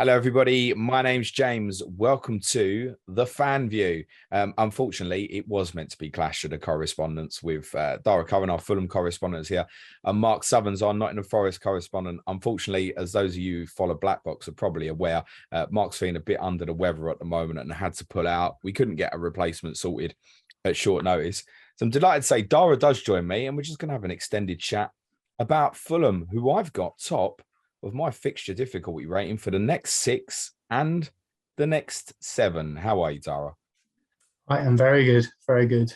Hello, everybody. My name's James. Welcome to the Fan View. Unfortunately, it was meant to be Clash of the Correspondents with Dara Curran, our Fulham correspondent here, and Mark Southerns, our Nottingham Forest correspondent. Unfortunately, as those of you who follow Black Box are probably aware, Mark's feeling a bit under the weather at the moment and had to pull out. We couldn't get a replacement sorted at short notice. So I'm delighted to say Dara does join me, and we're just going to have an extended chat about Fulham, who I've got top of my fixture difficulty rating for the next 6 and the next 7. How are you, Dara? I am very good, very good.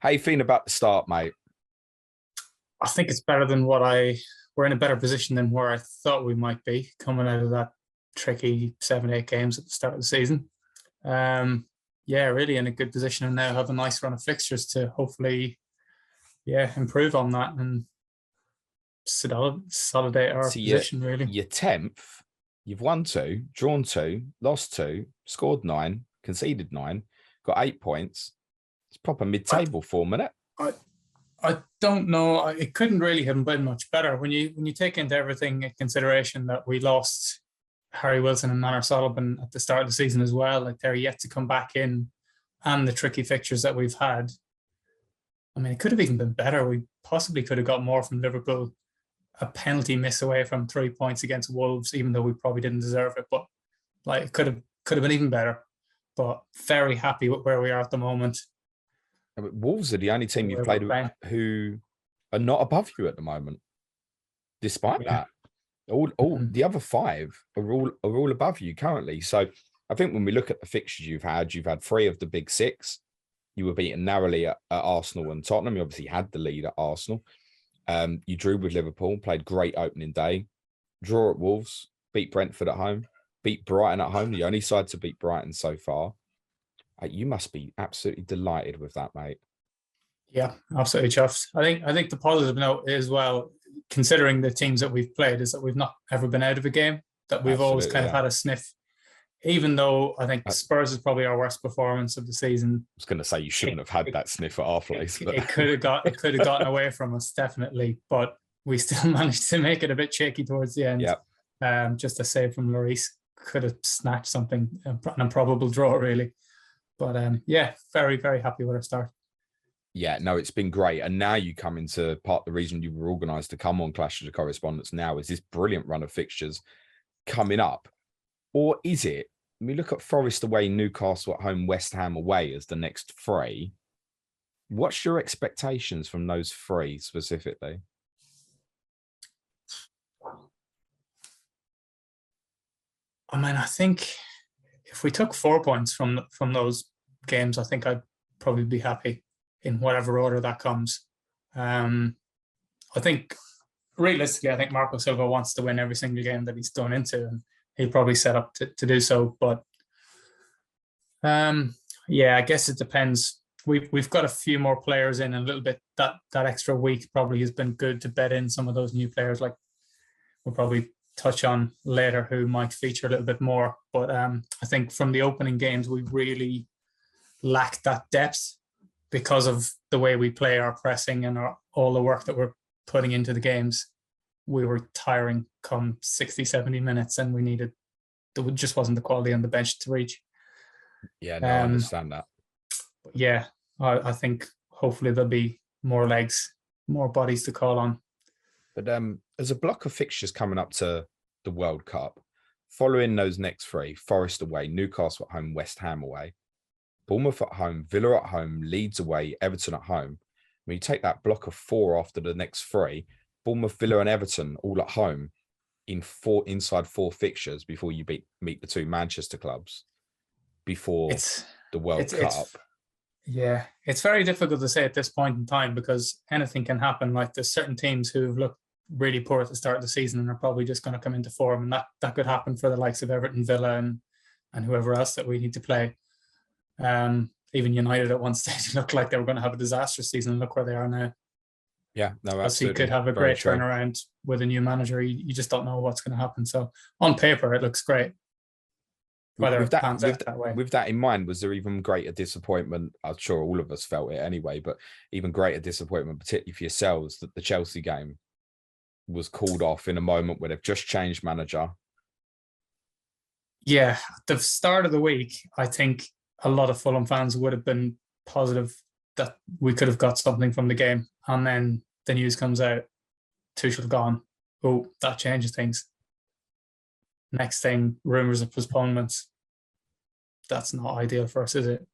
How you feeling about the start, mate? I think it's better than we're in a better position than where I thought we might be coming out of that tricky 7-8 games at the start of the season. Yeah, really in a good position, and now have a nice run of fixtures to hopefully, improve on that and consolidate our position, really. You're 10th. You've won 2, drawn 2, lost 2, scored 9, conceded 9, got 8 points. It's proper mid-table form, isn't it? I don't know. It couldn't really have been much better when you take into everything in consideration that we lost Harry Wilson and Manor Sullivan at the start of the season as well. Like, they're yet to come back in, and the tricky fixtures that we've had. I mean, it could have even been better. We possibly could have got more from Liverpool. A penalty miss away from 3 points against Wolves, even though we probably didn't deserve it. But like, it could have been even better. But very happy with where we are at the moment. Wolves are the only team you've played with who are not above you at the moment. Despite that, all the other 5 are all above you currently. So I think when we look at the fixtures you've had 3 of the big 6. You were beaten narrowly at Arsenal and Tottenham. You obviously had the lead at Arsenal. You drew with Liverpool, played great opening day, draw at Wolves, beat Brentford at home, beat Brighton at home, the only side to beat Brighton so far. You must be absolutely delighted with that, mate. Yeah, absolutely chuffed. I think the positive note as well, considering the teams that we've played, is that we've not ever been out of a game, that we've always kind of had a sniff. Even though I think Spurs is probably our worst performance of the season. I was going to say you shouldn't have had that sniff at our place. But it could have gotten away from us, definitely. But we still managed to make it a bit shaky towards the end. Yep. Just a save from Lloris could have snatched something, an improbable draw, really. But very, very happy with our start. Yeah, no, it's been great. And now you come into part of the reason you were organised to come on Clash of the Correspondents now is this brilliant run of fixtures coming up. Or is it? We look at Forest away, Newcastle at home, West Ham away as the next 3. What's your expectations from those 3 specifically? I mean, I think if we took 4 points from those games, I think I'd probably be happy in whatever order that comes. I think realistically, I think Marco Silva wants to win every single game that he's going into, and he'll probably set up to do so. But I guess it depends. We've got a few more players in, and a little bit that extra week probably has been good to bet in some of those new players. Like, we'll probably touch on later who might feature a little bit more. But I think from the opening games, we really lacked that depth because of the way we play, our pressing and all the work that we're putting into the games. We were tiring come 60, 70 minutes, and there just wasn't the quality on the bench to reach. Yeah, no, I understand that. Yeah, I think hopefully there'll be more legs, more bodies to call on. But there's a block of fixtures coming up to the World Cup. Following those next 3, Forest away, Newcastle at home, West Ham away, Bournemouth at home, Villa at home, Leeds away, Everton at home. When you take that block of 4 after the next 3, Bournemouth, Villa and Everton all at home inside 4 fixtures before you meet the 2 Manchester clubs before the World Cup. It's very difficult to say at this point in time because anything can happen. Like, there's certain teams who've looked really poor at the start of the season and are probably just going to come into form, and that could happen for the likes of Everton, Villa and whoever else that we need to play. Even United at one stage looked like they were going to have a disastrous season, and look where they are now. Yeah, no, absolutely. He could have a great turnaround with a new manager. You just don't know what's going to happen. So on paper, it looks great. Whether it pans out that way. With that in mind, was there even greater disappointment? I'm sure all of us felt it anyway, but even greater disappointment, particularly for yourselves, that the Chelsea game was called off in a moment where they've just changed manager. Yeah, at the start of the week, I think a lot of Fulham fans would have been positive that we could have got something from the game. And then the news comes out, Tuchel gone. Oh, that changes things. Next thing, rumours of postponements. That's not ideal for us, is it?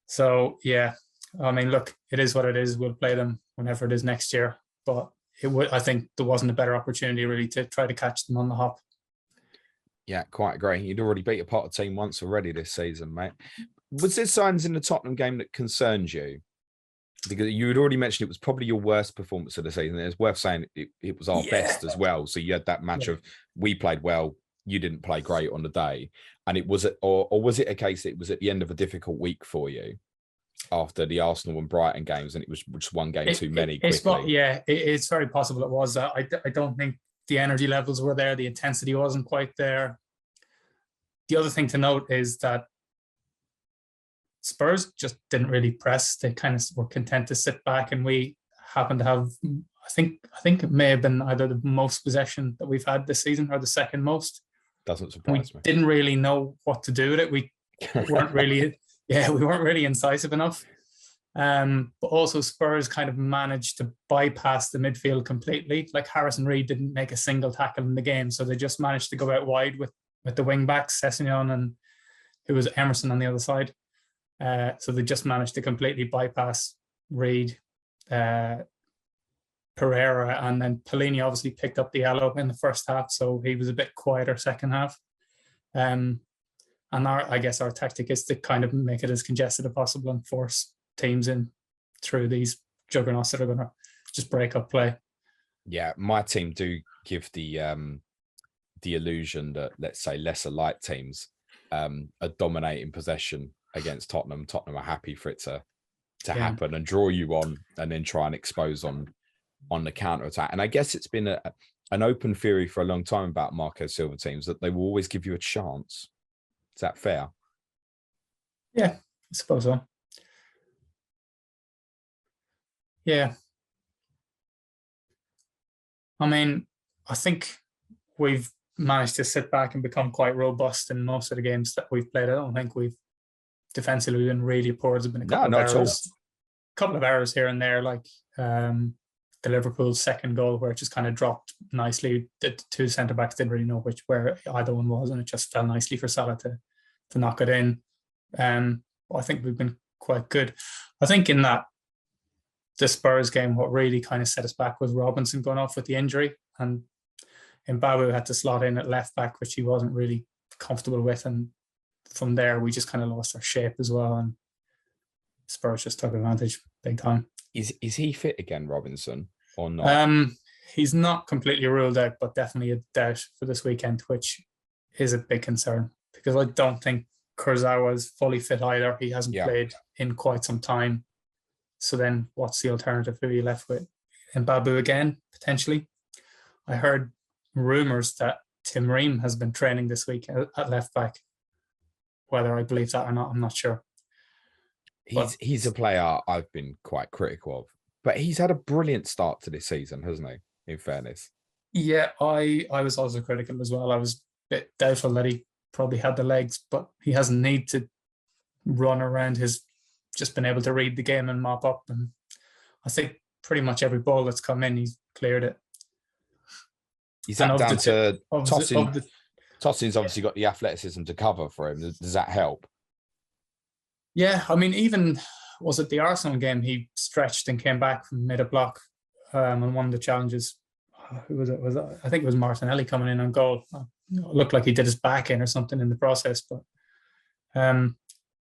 So, yeah, I mean, look, it is what it is. We'll play them whenever it is next year. But I think there wasn't a better opportunity really to try to catch them on the hop. Yeah, quite agree. You'd already beat a Potter team once already this season, mate. Was there signs in the Tottenham game that concerns you? Because you had already mentioned it was probably your worst performance of the season. It's worth saying it was our best as well. So you had that match of we played well, you didn't play great on the day. And it was, or was it a case that it was at the end of a difficult week for you after the Arsenal and Brighton games and it was just one game too many quickly? It's very possible it was that. I don't think the energy levels were there. The intensity wasn't quite there. The other thing to note is that Spurs just didn't really press. They kind of were content to sit back, and we happened to have, I think it may have been either the most possession that we've had this season or the second most. Doesn't surprise me. We didn't really know what to do with it. We weren't really incisive enough. But also Spurs kind of managed to bypass the midfield completely. Like Harrison Reed didn't make a single tackle in the game, so they just managed to go out wide with the wing backs, Sessegnon and who was Emerson on the other side. So they just managed to completely bypass Reed, Pereira, and then Paulinha obviously picked up the yellow in the first half, so he was a bit quieter second half. And I guess our tactic is to kind of make it as congested as possible and force teams in through these juggernauts that are going to just break up play. Yeah, my team do give the illusion that, let's say, lesser light teams are dominating possession against Tottenham. Tottenham are happy for it to happen and draw you on and then try and expose on the counter attack. And I guess it's been an open theory for a long time about Marco Silva teams that they will always give you a chance. Is that fair? Yeah, I suppose so. Yeah. I mean, I think we've managed to sit back and become quite robust in most of the games that we've played. I don't think we've defensively been really poor. There's been a couple of errors here and there, like the Liverpool second goal where it just kind of dropped nicely. The two centre backs didn't really know where either one was, and it just fell nicely for Salah to knock it in. I think we've been quite good. I think in the Spurs game, what really kind of set us back was Robinson going off with the injury, and Mbabu had to slot in at left back, which he wasn't really comfortable with, and from there we just kind of lost our shape as well, and Spurs just took advantage big time. Is he fit again, Robinson, or not? He's not completely ruled out, but definitely a doubt for this weekend, which is a big concern because I don't think Kurzawa is fully fit either. He hasn't played in quite some time. So then what's the alternative? Who are you left with? Mbabu again, potentially. I heard rumours that Tim Ream has been training this week at left back. Whether I believe that or not, I'm not sure. He's a player I've been quite critical of, but he's had a brilliant start to this season, hasn't he? In fairness. Yeah, I was also critical as well. I was a bit doubtful that he probably had the legs, but he hasn't need to run around. He's just been able to read the game and mop up. And I think pretty much every ball that's come in, he's cleared it. Is that down to Tosin? Tosin's obviously got the athleticism to cover for him. Does that help? Yeah, I mean, even was it the Arsenal game? He stretched and came back from mid a block on one of the challenges. Who was it? I think it was Martinelli coming in on goal. It looked like he did his back in or something in the process. But I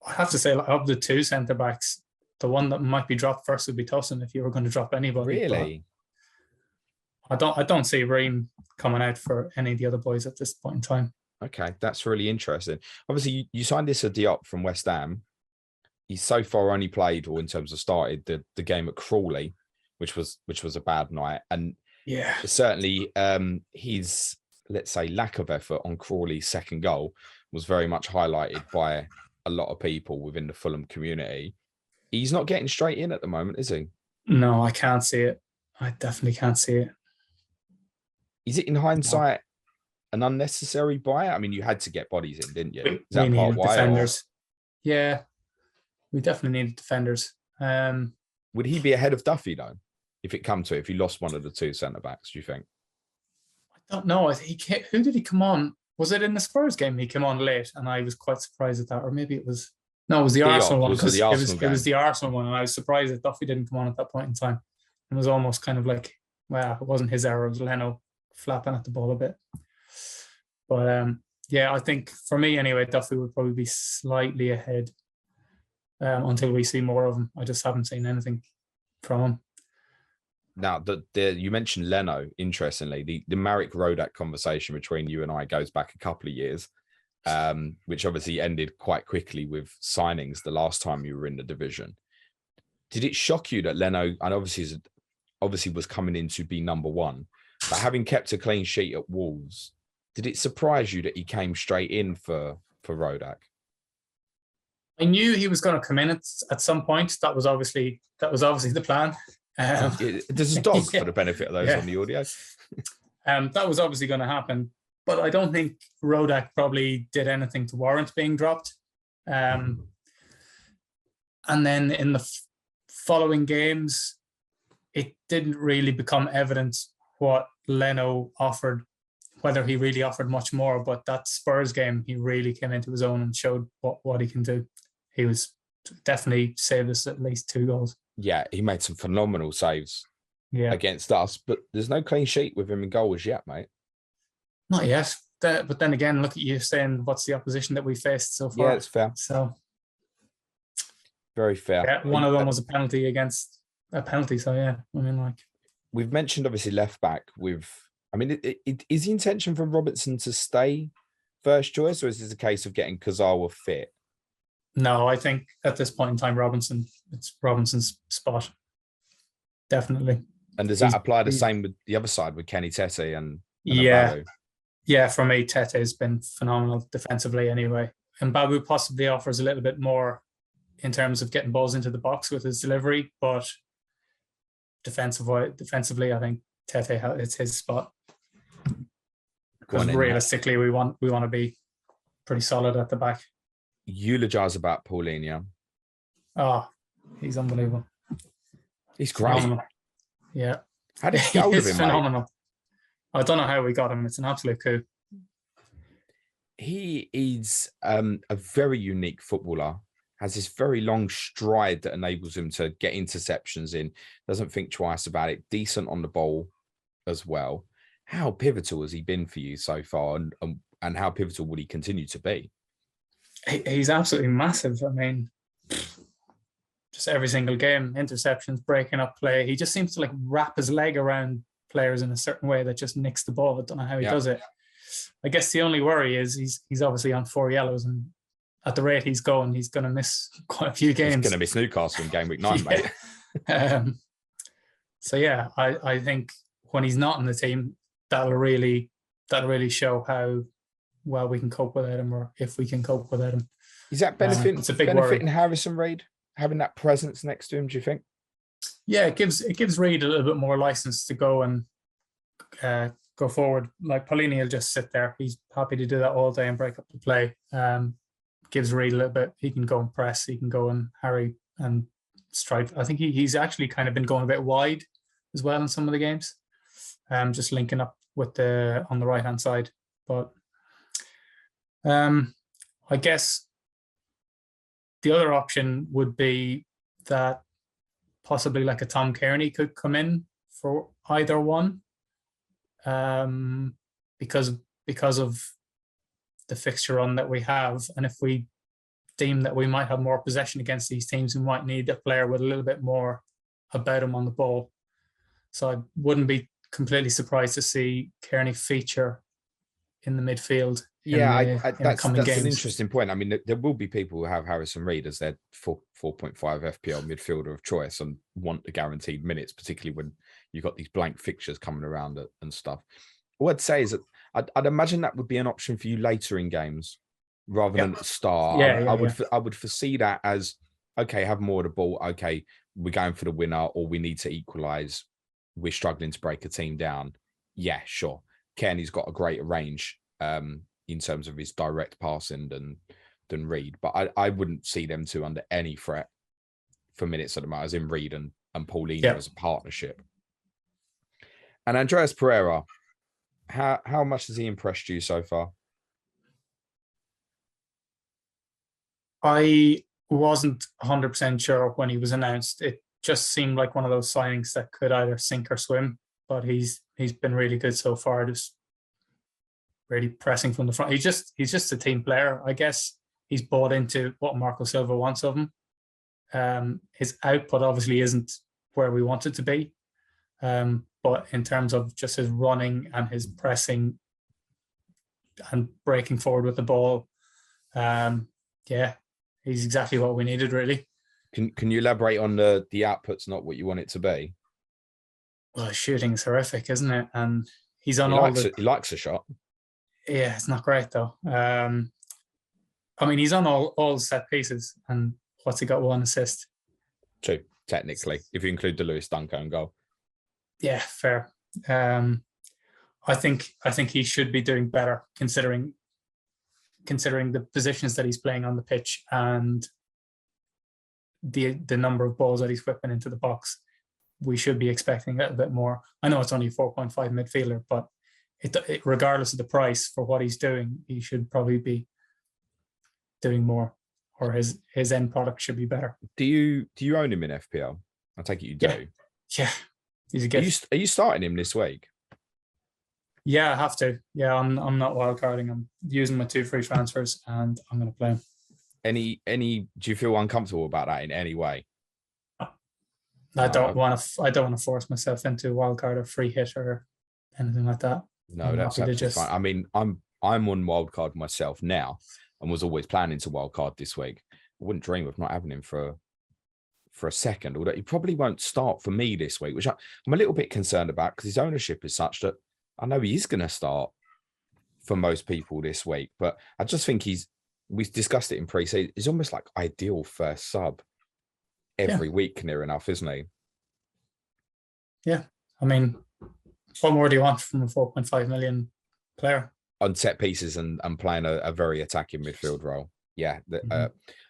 have to say, of the two centre backs, the one that might be dropped first would be Tosin if you were going to drop anybody. Really? But I don't see Ream coming out for any of the other boys at this point in time. Okay, that's really interesting. Obviously, you signed Issa Diop from West Ham. He's so far only played, or in terms of started, the game at Crawley, which was a bad night. And yeah, certainly his, let's say, lack of effort on Crawley's second goal was very much highlighted by a lot of people within the Fulham community. He's not getting straight in at the moment, is he? No, I can't see it. I definitely can't see it. Is it in hindsight an unnecessary buy? I mean, you had to get bodies in, didn't you? We Is that part needed why? defenders. Yeah, we definitely needed defenders. Would he be ahead of Duffy though, if it come to it, if he lost one of the two centre backs? Do you think? I don't know. Who did he come on? Was it in the Spurs game? He came on late, and I was quite surprised at that. Or maybe it was it was the Arsenal one, because it was the Arsenal one, and I was surprised that Duffy didn't come on at that point in time. It was almost kind of like, well, it wasn't his error. It was Leno flapping at the ball a bit. But yeah, I think for me anyway, Duffy would probably be slightly ahead until we see more of him. I just haven't seen anything from him. Now, you mentioned Leno, interestingly, the Marek Rodak conversation between you and I goes back a couple of years, which obviously ended quite quickly with signings the last time you were in the division. Did it shock you that Leno, and obviously was coming in to be number one, but having kept a clean sheet at Wolves, did it surprise you that he came straight in for Rodak? I knew he was going to come in at some point. That was obviously the plan. There's a dog for the benefit of those on the audio. That was obviously going to happen, but I don't think Rodak probably did anything to warrant being dropped. And then in the following games, it didn't really become evident what Leno offered, whether he really offered much more. But that Spurs game, he really came into his own and showed what he can do. He was definitely saved us at least 2 goals. Yeah, he made some phenomenal saves against us, but there's no clean sheet with him in goal as yet, mate. Not yet. But then again, look at you saying what's the opposition that we faced so far. Yeah, it's fair. So very fair. Yeah, one of them was a penalty against a penalty. So yeah, I mean, like, we've mentioned obviously left back with. I mean, is the intention for Robertson to stay first choice, or is this a case of getting Kurzawa fit? No, I think at this point in time, it's Robinson's spot. Definitely. And does that apply the same with the other side with Kenny Tete and yeah. Mbabu? Yeah, for me, Tete has been phenomenal defensively anyway. And Mbabu possibly offers a little bit more in terms of getting balls into the box with his delivery, but defensively, I think Tete, it's his spot. Because realistically, we want to be pretty solid at the back. Eulogize about Paulinha. Oh, he's unbelievable. He's great. Phenomenal. Yeah. How did you get hold of him, phenomenal. Mate? I don't know how we got him. It's an absolute coup. He is a very unique footballer. Has this very long stride that enables him to get interceptions in. Doesn't think twice about it. Decent on the ball as well. How pivotal has he been for you so far, and how pivotal will he continue to be? He's absolutely massive. I mean, just every single game, interceptions, breaking up play. He just seems to like wrap his leg around players in a certain way that just nicks the ball. I don't know how he does it. I guess the only worry is he's obviously on 4 yellows, and at the rate he's going to miss quite a few games. He's going to miss Newcastle in Gameweek 9, mate. So yeah, I think when he's not in the team, that'll really show how well we can cope without him, or if we can cope without him. Is that benefiting worry. Harrison Reid, having that presence next to him, do you think? Yeah, it gives Reid a little bit more license to go and go forward. Like Paulinho will just sit there. He's happy to do that all day and break up the play. Gives Reid a little bit. He can go and press. He can go and harry and strike. I think he's actually kind of been going a bit wide as well in some of the games. Just linking up with on the right hand side. But I guess the other option would be that possibly like a Tom Kearney could come in for either one, because of the fixture run that we have. And if we deem that we might have more possession against these teams, we might need a player with a little bit more about him on the ball. So I wouldn't be completely surprised to see Kearney feature in the midfield. That's an interesting point. I mean, there will be people who have Harrison Reid as their 4.5 FPL midfielder of choice and want the guaranteed minutes, particularly when you've got these blank fixtures coming around and stuff. What I'd say is that I'd imagine that would be an option for you later in games rather than at the start. I would foresee that as, okay, have more of the ball. Okay, we're going for the winner, or we need to equalise. We're struggling to break a team down. Yeah, sure. Kearney's got a greater range in terms of his direct passing than Reed. But I wouldn't see them two under any threat for minutes at the moment, as in Reed and Paulinho as a partnership. And Andreas Pereira, how much has he impressed you so far? I wasn't 100% sure when he was announced. It just seemed like one of those signings that could either sink or swim, but he's been really good so far, just really pressing from the front. He's just a team player. I guess he's bought into what Marco Silva wants of him. His output obviously isn't where we want it to be. But in terms of just his running and his pressing and breaking forward with the ball, he's exactly what we needed, really. Can you elaborate on the output's not what you want it to be? Well, his shooting's horrific, isn't it? And he's on he likes a shot. Yeah, it's not great though. I mean, he's on all set pieces, and what's he got? 1 assist. 2, technically, if you include the Lewis Duncan goal. Yeah, fair. I think he should be doing better, considering the positions that he's playing on the pitch and the number of balls that he's whipping into the box. We should be expecting a bit more. I know it's only 4.5 midfielder, but it regardless of the price for what he's doing, he should probably be doing more, or his end product should be better. Do you own him in FPL? I take it you do. Yeah. He's a gift. Are you starting him this week? Yeah, I have to. Yeah, I'm not wildcarding. I'm using my 2 free transfers, and I'm going to play him. Any? Do you feel uncomfortable about that in any way? I don't want to force myself into a wildcard or free hit or anything like that. No, that's absolutely fine. I mean, I'm on wildcard myself now, and was always planning to wildcard this week. I wouldn't dream of not having him for a second, although he probably won't start for me this week, which I'm a little bit concerned about, because his ownership is such that I know he is going to start for most people this week. But I just think we discussed it in pre-season, he's almost like ideal first sub every week near enough, isn't he? Yeah. I mean, what more do you want from a 4.5 million player? On set pieces and playing a very attacking midfield role. Yeah.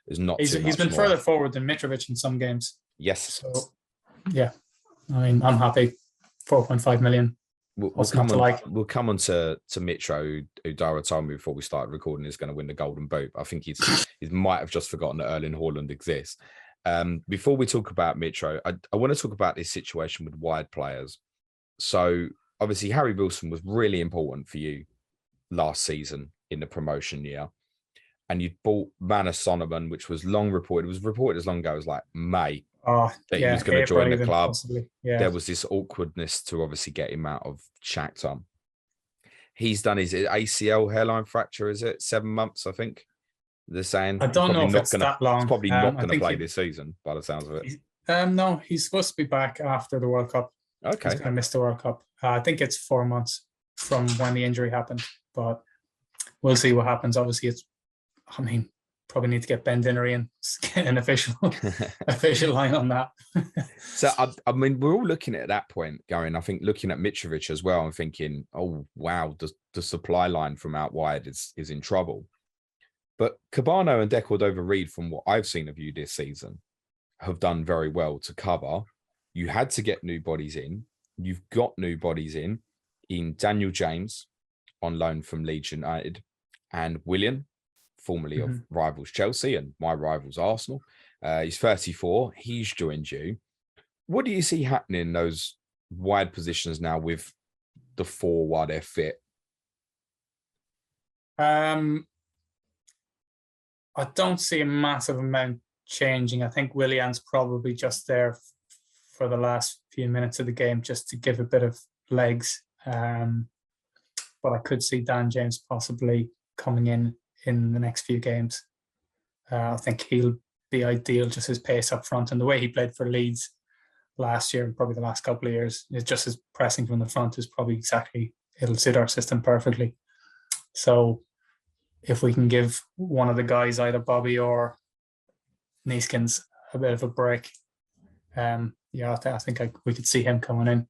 There's not he's been more. Further forward than Mitrovic in some games. Yes. So, yeah. I mean, I'm happy. 4.5 million. We'll come on to Mitro, who Dara told me before we started recording is going to win the Golden Boot. I think he might have just forgotten that Erling Haaland exists. Before we talk about Mitro, I want to talk about this situation with wide players. So obviously Harry Wilson was really important for you last season in the promotion year. And you bought Manus Sonneman, which was long reported. It was reported as long ago as like May that he was going to join the club. Yeah. There was this awkwardness to obviously get him out of Shakhtar. He's done his ACL hairline fracture, is it? 7 months, I think. They're saying. I don't know if it's that long. He's probably not going to play this season, by the sounds of it. No, he's supposed to be back after the World Cup. Okay. He's going to miss the World Cup. I think it's 4 months from when the injury happened, but we'll see what happens. Obviously, probably need to get Ben Dinnery and get an official line on that. So, I mean, we're all looking at that point going, I think looking at Mitrovic as well and thinking, oh, wow, the supply line from out wide is in trouble. But Kebano and Reed, from what I've seen of you this season, have done very well to cover. You had to get new bodies in. You've got new bodies in Daniel James on loan from Leeds United and Willian, formerly of rivals Chelsea and my rivals Arsenal. He's 34. He's joined you. What do you see happening in those wide positions now with the 4 while they're fit? I don't see a massive amount changing. I think Willian's probably just there for the last few minutes of the game just to give a bit of legs. But I could see Dan James possibly coming in the next few games. I think he'll be ideal, just his pace up front and the way he played for Leeds last year, probably the last couple of years. It's just his pressing from the front is probably it'll suit our system perfectly. So if we can give one of the guys, either Bobby or Neeskens, a bit of a break, I think we could see him coming in.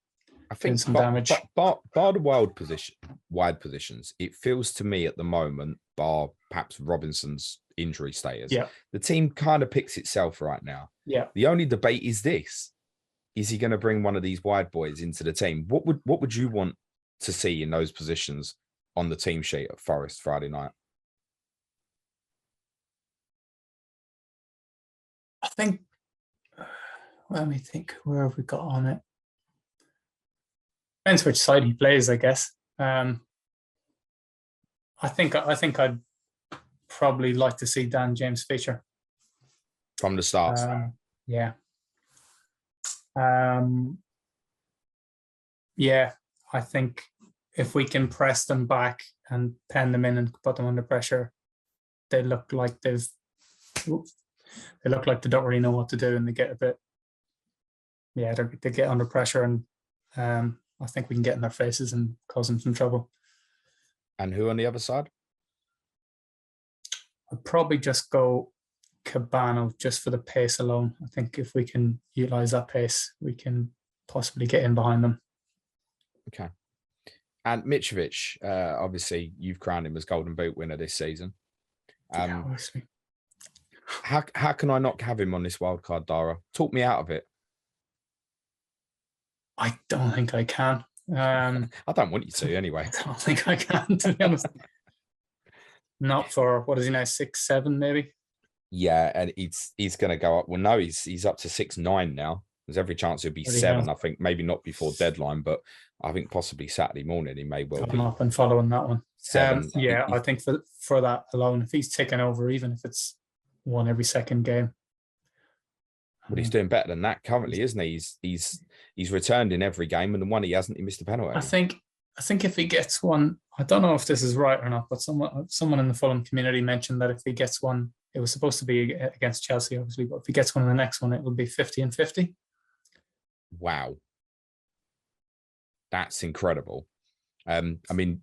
I think some damage. Bar the wide positions, it feels to me at the moment, bar perhaps Robinson's injury status, the team kind of picks itself right now. Yeah. The only debate is this: is he going to bring one of these wide boys into the team? What would you want to see in those positions on the team sheet at Forest Friday night? I think. Let me think. Where have we got on it? Depends which side he plays, I guess. I think I'd probably like to see Dan James feature from the start. Yeah. I think if we can press them back and pen them in and put them under pressure, they look like they don't really know what to do, and they get a bit. Yeah, they get under pressure, and I think we can get in their faces and cause them some trouble. And who on the other side? I'd probably just go Kebano just for the pace alone. I think if we can utilize that pace, we can possibly get in behind them. Okay. And Mitrovic, obviously you've crowned him as Golden Boot winner this season. Obviously. How can I not have him on this wild card, Dara? Talk me out of it. I don't think I can. I don't want you to anyway. I don't think I can, to be honest. Not for, what is he now, 6'7" maybe? Yeah, and he's going to go up. Well, no, he's up to 6'9" now. There's every chance he'll be 7. I think maybe not before deadline, but I think possibly Saturday morning he may well be. I'm up and following that one. 7. I think for that alone, if he's ticking over, even if it's one every second game. Well, he's doing better than that currently, isn't he? He's returned in every game, and the one he hasn't, he missed a penalty. I think if he gets one, I don't know if this is right or not, but someone in the Fulham community mentioned that if he gets one, it was supposed to be against Chelsea, obviously, but if he gets one in the next one, it will be 50 and 50. Wow. That's incredible. I mean,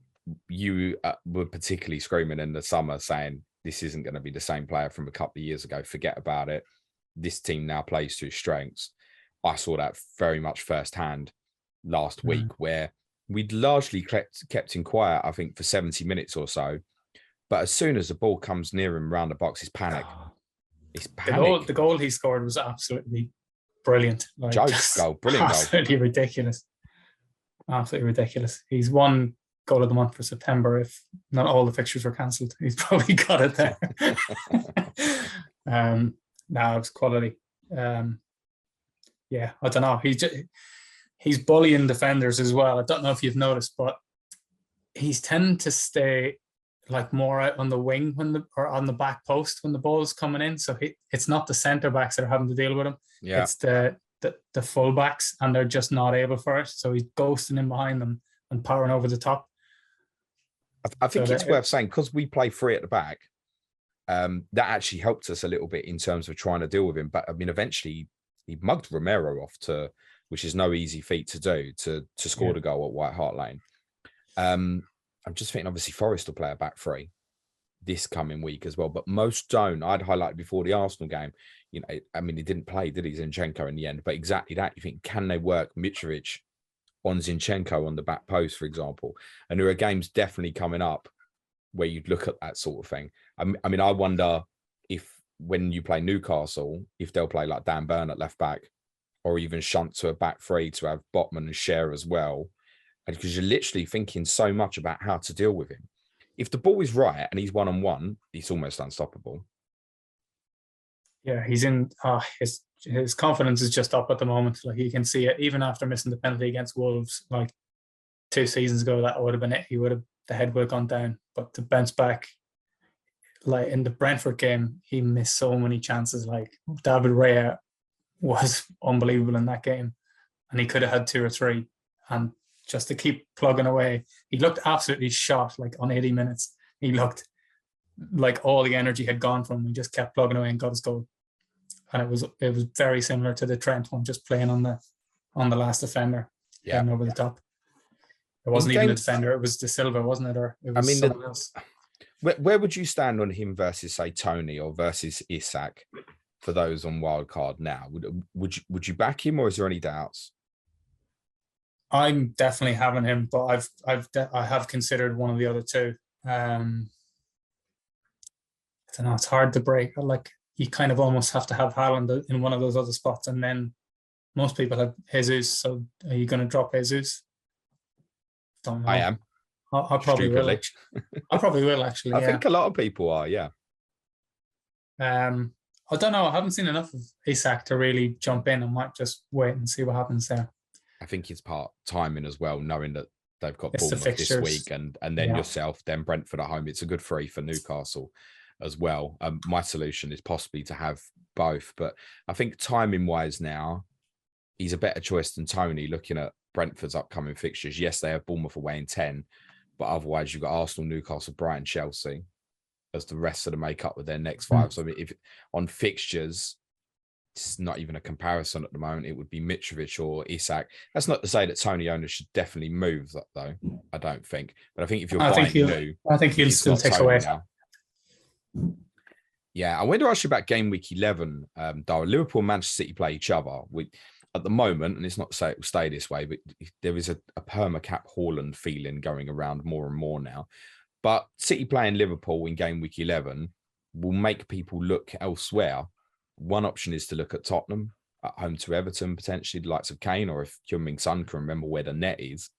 you were particularly screaming in the summer saying this isn't going to be the same player from a couple of years ago. Forget about it. This team now plays to his strengths. I saw that very much firsthand last week, where we'd largely kept him quiet, I think, for 70 minutes or so. But as soon as the ball comes near him around the box, it's panic. It's panic. The goal he scored was absolutely brilliant. Brilliant goal. Absolutely ridiculous. Absolutely ridiculous. He's won goal of the month for September. If not all the fixtures were cancelled, he's probably got it there. No, it's quality. Yeah, I don't know. He's bullying defenders as well. I don't know if you've noticed, but he's tending to stay like more out on the wing or on the back post when the ball's coming in. So it's not the centre backs that are having to deal with him. Yeah. It's the fullbacks, and they're just not able for it. So he's ghosting in behind them and powering over the top. I think it's worth saying, because we play free at the back, that actually helped us a little bit in terms of trying to deal with him. But I mean, eventually he mugged Romero off which is no easy feat to do, to score the goal at White Hart Lane. I'm just thinking, obviously, Forest will play a back three this coming week as well, but most don't. I'd highlighted before the Arsenal game, I mean, he didn't play, did he, Zinchenko in the end? But exactly that. You think, can they work Mitrovic on Zinchenko on the back post, for example? And there are games definitely coming up where you'd look at that sort of thing. I mean, I wonder if when you play Newcastle, if they'll play like Dan Burn at left back, or even shunt to a back three to have Botman and Schär as well, because you're literally thinking so much about how to deal with him. If the ball is right and he's one-on-one, he's almost unstoppable. Yeah, he's in. His confidence is just up at the moment. Like, you can see it even after missing the penalty against Wolves, like 2 seasons ago. That would have been it. The head would have gone down. But to bounce back, like in the Brentford game, he missed so many chances. Like, David Raya was unbelievable in that game, and he could have had 2 or 3. And just to keep plugging away, he looked absolutely shot. Like, on 80 minutes, he looked like all the energy had gone from him. He just kept plugging away and got his goal. And it was very similar to the Trent one, just playing on the last defender, getting over the top. It wasn't even a defender; it was De Silva, wasn't it? Or it was someone else. Where would you stand on him versus, say, Tony or versus Isak for those on wildcard now? Would you back him, or is there any doubts? I'm definitely having him, but I have considered one of the other two. I don't know. It's hard to break. Like, you kind of almost have to have Haaland in one of those other spots, and then most people have Jesus. So are you going to drop Jesus? Don't know. I am. I probably will. I probably will actually. I think a lot of people are. Yeah. I don't know. I haven't seen enough of Isak to really jump in. I might just wait and see what happens there. I think it's part timing as well, knowing that they've got It's the Bournemouth this fixtures. week and then yourself, then Brentford at home. It's a good free for Newcastle as well. My solution is possibly to have both, but I think timing wise now, he's a better choice than Tony looking at Brentford's upcoming fixtures. Yes, they have Bournemouth away in 10, but otherwise you've got Arsenal, Newcastle, Brighton, Chelsea as the rest of the makeup with their next 5. So I mean, if on fixtures, it's not even a comparison at the moment. It would be Mitrovic or Isak. That's not to say that Tony owners should definitely move that, though. I don't think. But I think if you're buying new, I think he'll still take away. Now. Yeah, I wanted to ask you about game week 11. Dara, Liverpool and Manchester City play each other. At the moment, and it's not to say it will stay this way, but there is a perma-cap Haaland feeling going around more and more now. But City playing Liverpool in game week 11 will make people look elsewhere. One option is to look at Tottenham at home to Everton, potentially the likes of Kane, or if Heung-min Son can remember where the net is.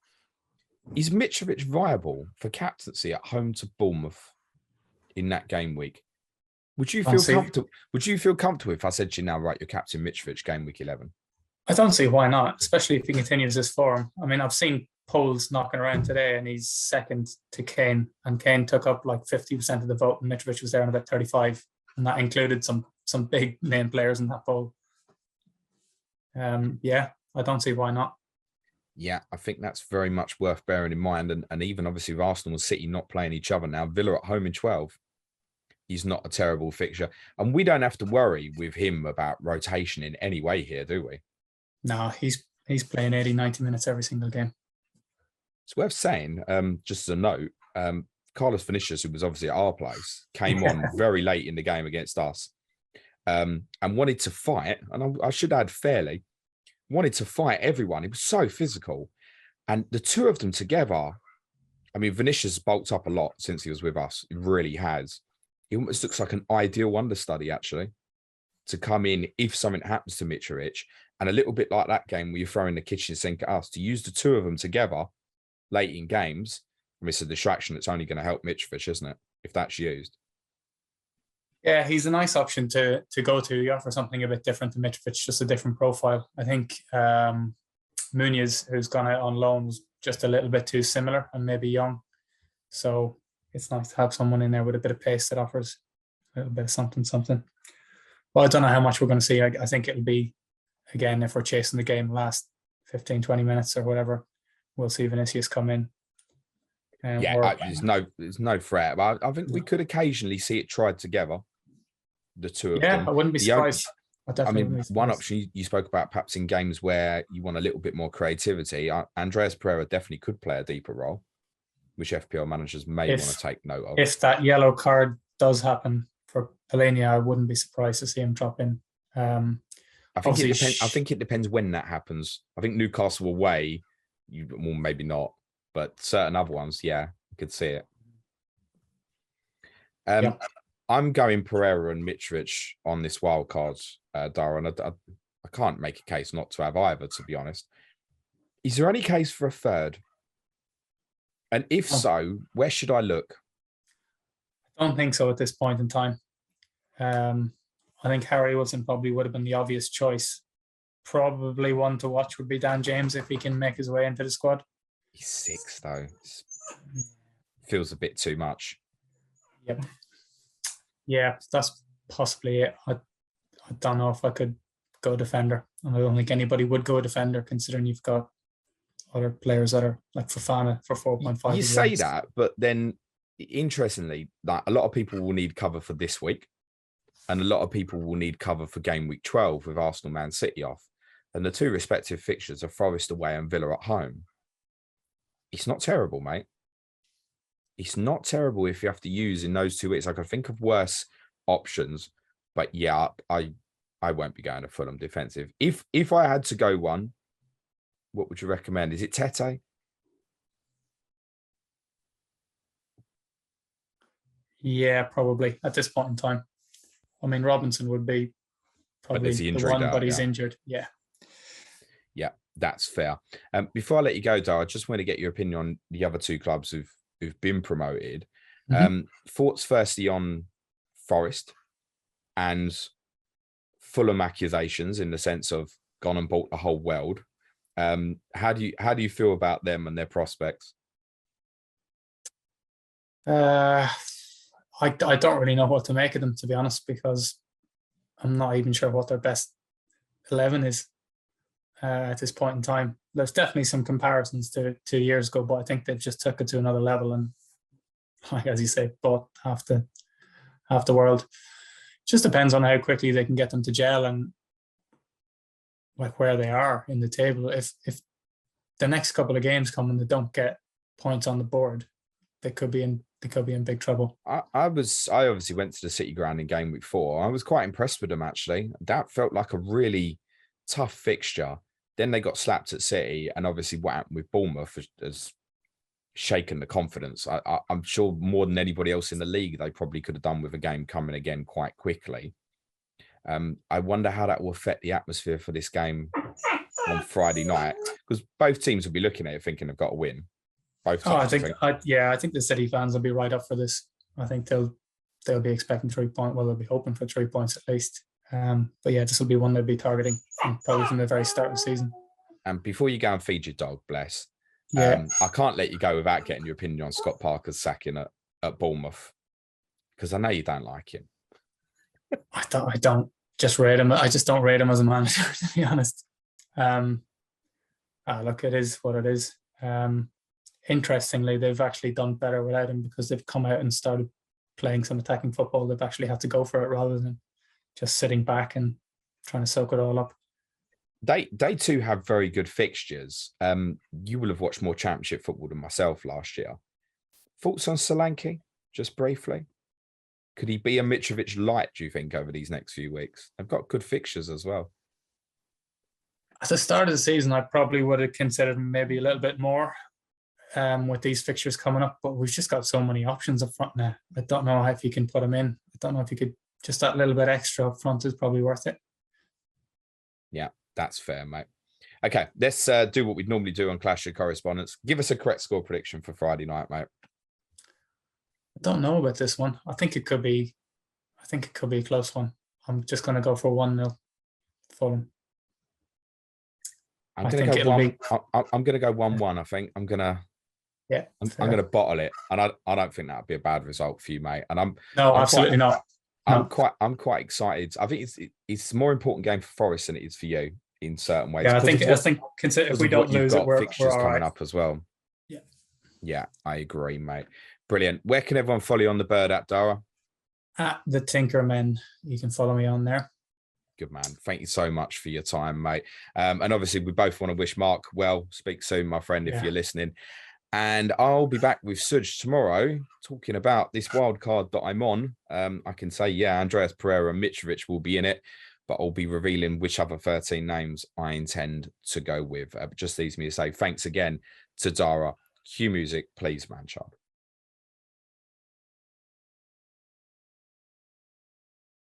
Is Mitrovic viable for captaincy at home to Bournemouth in that game week? Would you feel comfortable? Would you feel comfortable if I said to you now, right, you're captain Mitrovic game week 11? I don't see why not, especially if he continues this form. I mean, I've seen polls knocking around today, and he's second to Kane, and Kane took up like 50% of the vote, and Mitrovic was there in about 35, and that included some big name players in that poll. Yeah, I don't see why not. Yeah, I think that's very much worth bearing in mind, and even obviously with Arsenal and City not playing each other now, Villa at home in 12. He's not a terrible fixture, and we don't have to worry with him about rotation in any way here, do we? No, he's playing 80, 90 minutes every single game. It's worth saying, just as a note, Carlos Vinicius, who was obviously at our place, came on very late in the game against us and wanted to fight. And I should add fairly, wanted to fight everyone. He was so physical. And the two of them together, I mean, Vinicius bulked up a lot since he was with us. He really has. He almost looks like an ideal understudy, actually, to come in if something happens to Mitrovic. And a little bit like that game where you're throwing the kitchen sink at us, to use the two of them together late in games. I mean, it's a distraction that's only going to help Mitrovic, isn't it? If that's used. Yeah, he's a nice option to go to. You offer something a bit different to Mitrovic, just a different profile. I think Muniz, who's gone out on loan, was just a little bit too similar and maybe young. So it's nice to have someone in there with a bit of pace that offers a little bit of something. Well, I don't know how much we're going to see. I think it'll be, again, if we're chasing the game last 15, 20 minutes or whatever, we'll see Vinicius come in. There's no threat. But I think we could occasionally see it tried together, the two of them. Yeah, I wouldn't be surprised. One option you spoke about, perhaps in games where you want a little bit more creativity, Andreas Pereira definitely could play a deeper role, which FPL managers may want to take note of. If that yellow card does happen for Paulinha, I wouldn't be surprised to see him drop in. I think it depends when that happens. I think Newcastle away, well, maybe not, but certain other ones, yeah, you could see it. I'm going Pereira and Mitrovic on this wild card, Dara, and I can't make a case not to have either, to be honest. Is there any case for a third? And if so, where should I look? I don't think so at this point in time. I think Harry Wilson probably would have been the obvious choice. Probably one to watch would be Dan James if he can make his way into the squad. He's 6, though. Feels a bit too much. Yep. Yeah, that's possibly it. I don't know if I could go defender. I don't think anybody would go defender, considering you've got other players that are like Fofana for 4.5. You say that, but then interestingly, like, a lot of people will need cover for this week, and a lot of people will need cover for game week 12 with Arsenal Man City off. And the two respective fixtures are Forest away and Villa at home. It's not terrible, mate. It's not terrible if you have to use in those 2 weeks. I can think of worse options, but yeah, I won't be going to Fulham defensive. If I had to go one, What would you recommend? Is it Tete? Yeah, probably at this point in time. I mean, Robinson would be probably the one, but he's injured. Yeah. Yeah, that's fair. Before I let you go, Dara, I just want to get your opinion on the other two clubs who've been promoted. Thoughts firstly on Forest and Fulham accusations in the sense of gone and bought the whole world. How do you feel about them and their prospects? I don't really know what to make of them, to be honest, because I'm not even sure what their best 11 is at this point in time. There's definitely some comparisons to 2 years ago, but I think they've just took it to another level and, like as you say, bought half the world. Just depends on how quickly they can get them to gel and like where they are in the table. If the next couple of games come and they don't get points on the board, they could be in big trouble. I obviously went to the City ground in game week 4. I was quite impressed with them, actually. That felt like a really tough fixture. Then they got slapped at City, and obviously what happened with Bournemouth has shaken the confidence. I'm sure more than anybody else in the league, they probably could have done with a game coming again quite quickly. I wonder how that will affect the atmosphere for this game on Friday night, because both teams will be looking at it thinking they've got to win. Both teams, I think the City fans will be right up for this. I think they'll be expecting 3 points. Well, they'll be hoping for 3 points at least. But yeah, this will be one they'll be targeting probably from the very start of the season. And before you go and feed your dog, bless. Yeah. I can't let you go without getting your opinion on Scott Parker's sacking at Bournemouth, because I know you don't like him. I don't just rate him. I just don't rate him as a manager, to be honest. Look, it is what it is. Interestingly, they've actually done better without him because they've come out and started playing some attacking football. They've actually had to go for it rather than just sitting back and trying to soak it all up. They too have very good fixtures. You will have watched more Championship football than myself last year. Thoughts on Solanke, just briefly? Could he be a Mitrovic light, do you think, over these next few weeks? They've got good fixtures as well. At the start of the season, I probably would have considered him maybe a little bit more with these fixtures coming up, but we've just got so many options up front now. I don't know if you can put him in. I don't know if you could, just that little bit extra up front is probably worth it. Yeah, that's fair, mate. Okay, let's do what we'd normally do on Clash of Correspondents. Give us a correct score prediction for Friday night, mate. I don't know about this one. I think it could be a close one. I'm just going to go for 1-0 Fulham. I'm going to go 1-1. I think I'm going to bottle it, and I don't think that would be a bad result for you, mate. And absolutely not. I'm quite excited. I think it's a more important game for Forest than it is for you in certain ways. Yeah, I think if we don't lose it, we're fixtures all coming right. up as well. Yeah, I agree, mate. Brilliant. Where can everyone follow you on the Bird at, Dara? At the Tinkermen, you can follow me on there. Good man. Thank you so much for your time, mate. And obviously, we both want to wish Mark well. Speak soon, my friend, if you're listening. And I'll be back with Suj tomorrow talking about this wild card that I'm on. I can say, Andreas Pereira and Mitrovic will be in it, but I'll be revealing which other 13 names I intend to go with. Just leaves me to say thanks again to Dara. Cue music, please, man child.